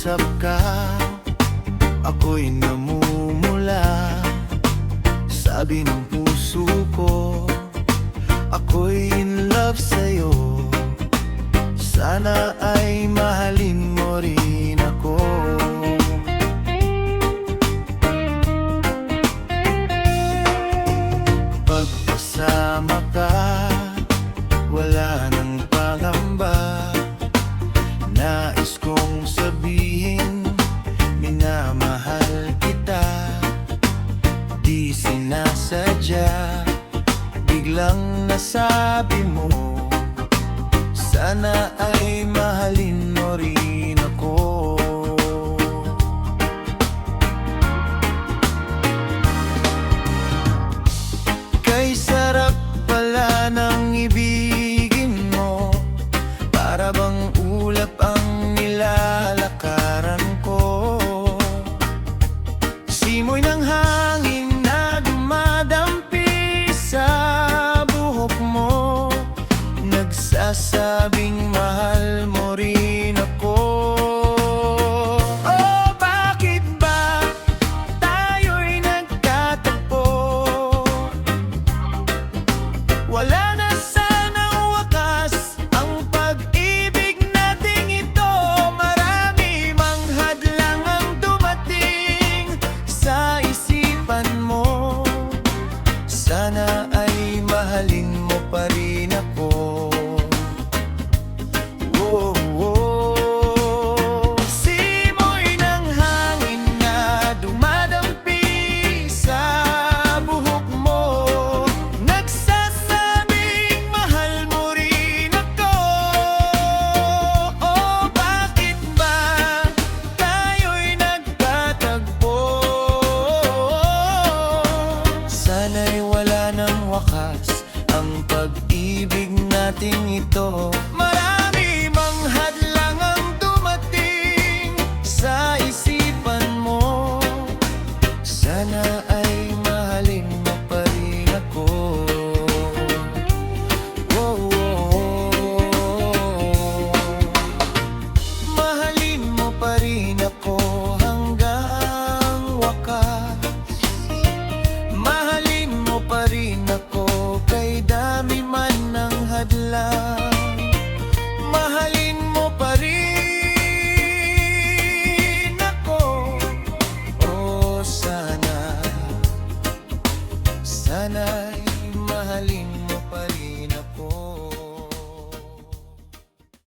kausap ka, ako'y namumula. Sabi ng puso ko, ako'y in love sa'yo. Sana ay mahalin mo rin ako. Pagkasama ka, wala nang pangamba. Nais kong sabihin, minamahal kita. Di sinasadya, biglang nasabi mo, sana ay mahalin mo rin ako. Kay sarap pala ng ibigin mo, para bang ulap ang nilalakaran ko. Simoy ng hangin na dumadampi sa buhok mo, nagsasabing mahal mo rin ako. Oh, bakit ba tayo'y nagkatagpo? Wala na sanang wakas ang pag-ibig nating ito. Marami mang hadlang ang dumating sa isipan mo. Sana ay mahalin mo pa rin ako. Oh, oh. Simoy ng hangin na dumadampi sa buhok mo, nagsasabing mahal mo rin ako. Oh, bakit ba tayo'y nagkatagpo? Sana'y wala ng wakas ang pag-ibig nating ito.